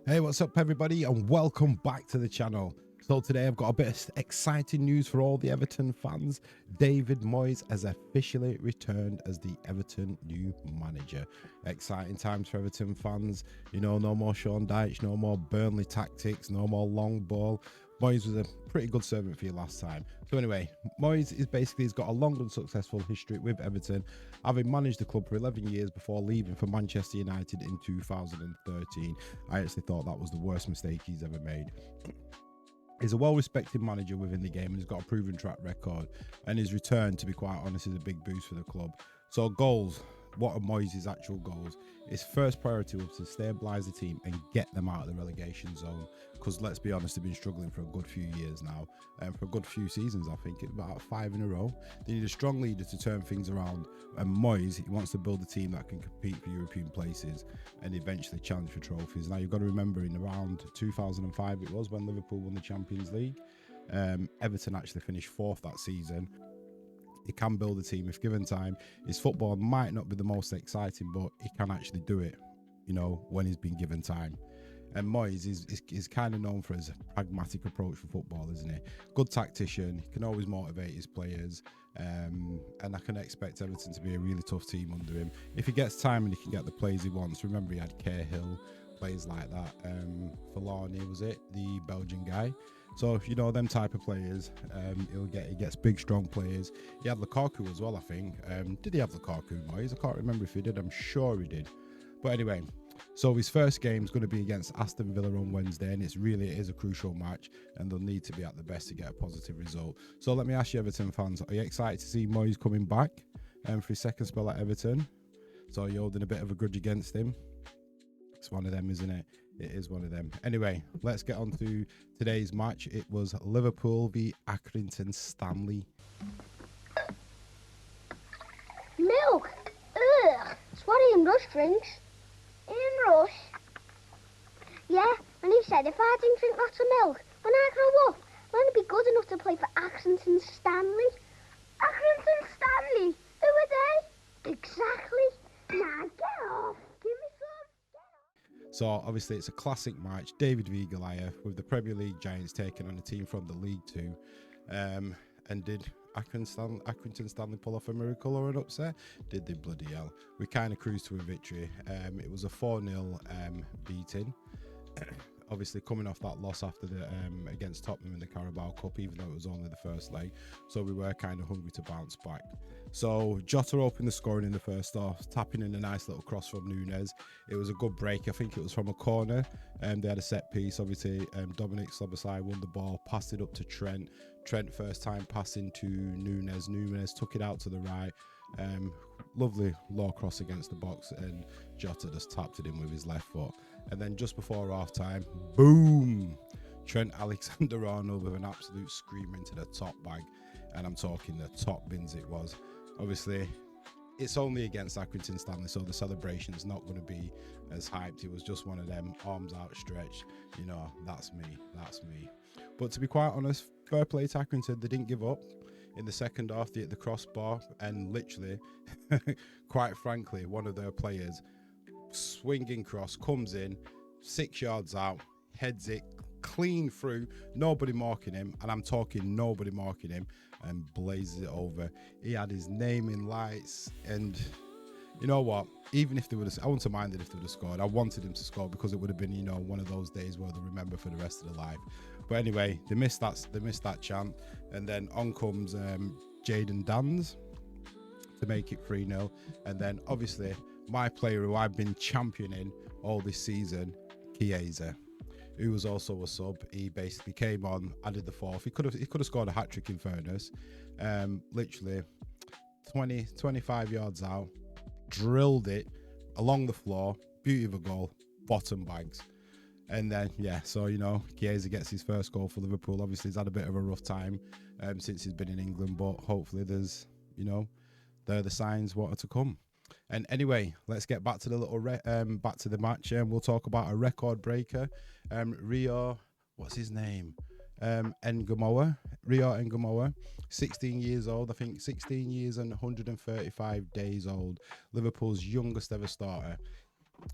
Hey, what's up everybody and welcome back to the channel. So today I've got a bit of exciting news for all the Everton fans. David Moyes has officially returned as the Everton new manager. Exciting times for Everton fans. You know, no more Sean Dyche, no more Burnley tactics, no more long ball. Moyes was a pretty good servant for you last time. So anyway, Moyes he's got a long and successful history with Everton, having managed the club for 11 years before leaving for Manchester United in 2013. I actually thought that was the worst mistake he's ever made. He's a well-respected manager within the game and he's got a proven track record. And his return, to be quite honest, is a big boost for the club. So goals. What are Moyes' actual goals? His first priority was to stabilise the team and get them out of the relegation zone. Because let's be honest, they've been struggling for a good few years now. And for a good few seasons, I think, about 5 in a row. They need a strong leader to turn things around. And Moyes, he wants to build a team that can compete for European places and eventually challenge for trophies. Now, you've got to remember, in around 2005, it was when Liverpool won the Champions League. Everton actually finished 4th that season. He can build a team if given time. His football might not be the most exciting, but he can actually do it, you know, when he's been given time. And Moyes is kind of known for his pragmatic approach for football, isn't he? Good tactician, he can always motivate his players, and I can expect Everton to be a really tough team under him. If he gets time and he can get the players he wants, remember he had Cahill, players like that. Forlani, was it? The Belgian guy. So if you know them type of players, he gets big, strong players. He had Lukaku as well, I think. Did he have Lukaku, Moyes? I can't remember if he did. I'm sure he did. But anyway, so his first game is going to be against Aston Villa on Wednesday, and it is a crucial match, and they'll need to be at the best to get a positive result. So let me ask you, Everton fans, are you excited to see Moyes coming back for his second spell at Everton? So you're holding a bit of a grudge against him? It's one of them, isn't it? It is one of them. Anyway, let's get on to today's match. It was Liverpool v Accrington Stanley. Milk? Ugh, it's what Ian Rush drinks. Ian Rush? Yeah, and he said if I didn't drink lots of milk, when I grow up, I'm going to be good enough to play for Accrington Stanley. Accrington Stanley? Who are they? Exactly. Nah, get off. Give me some. So obviously it's a classic match, David v Goliath, with the Premier League giants taking on a team from the League Two. And did Accrington Stanley pull off a miracle or an upset? Did they? Bloody hell. We kind of cruised to a victory. It was a 4-0 beating. Obviously coming off that loss after the against Tottenham in the Carabao Cup, even though it was only the first leg, so we were kind of hungry to bounce back. So Jota opened the scoring in the first half, tapping in a nice little cross from Nunez. It was a good break. I think it was from a corner, and they had a set piece. Obviously Dominic Szoboszlai won the ball, passed it up to Trent. First time passing to Nunez. Nunez took it out to the right. Lovely low cross against the box, and Jota just tapped it in with his left foot. And then just before half time, boom, Trent Alexander-Arnold with an absolute screamer into the top bag, and I'm talking the top bins it was. Obviously it's only against Accrington Stanley, so the celebration's not going to be as hyped. It was just one of them, arms outstretched, you know, that's me. But to be quite honest, fair play to Accrington, they didn't give up. In the second half, they hit the crossbar, and literally, quite frankly, one of their players, swinging cross, comes in 6 yards out, heads it clean through, nobody marking him, and I'm talking nobody marking him, and blazes it over. He had his name in lights, and you know what, even if they would have, I wouldn't have minded if they would have scored. I wanted him to score because it would have been, you know, one of those days where they remember for the rest of their life. But anyway, they missed that chance, and then on comes Jayden Danns to make it 3-0, and then obviously my player who I've been championing all this season, Chiesa, who was also a sub. He basically came on, added the fourth. He could have scored a hat-trick in fairness. Literally 25 yards out, drilled it along the floor, beauty of a goal, bottom bags. And then, yeah, so, you know, Chiesa gets his first goal for Liverpool. Obviously, he's had a bit of a rough time since he's been in England, but hopefully there's, you know, they're the signs what are to come. And anyway, let's get back to the back to the match, and we'll talk about a record breaker. Rio, what's his name? Ngumoha, Rio Ngumoha, 16 years old, I think 16 years and 135 days old, Liverpool's youngest ever starter.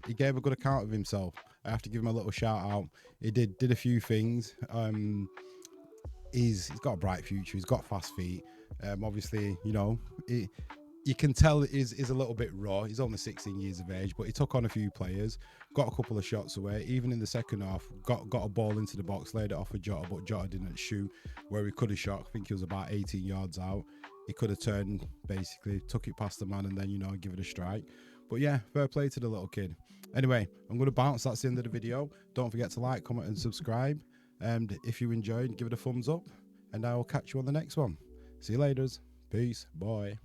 he gave a good account of himself. I have to give him a little shout out. He did a few things. He's got a bright future. He's got fast feet. Obviously, you know, you can tell is a little bit raw. He's only 16 years of age, but he took on a few players, got a couple of shots away. Even in the second half, got a ball into the box, laid it off for Jota, but Jota didn't shoot where he could have shot. I think he was about 18 yards out. He could have turned, basically, took it past the man and then, you know, give it a strike. But yeah, fair play to the little kid. Anyway, I'm going to bounce. That's the end of the video. Don't forget to like, comment and subscribe. And if you enjoyed, give it a thumbs up. And I will catch you on the next one. See you later. Peace. Bye.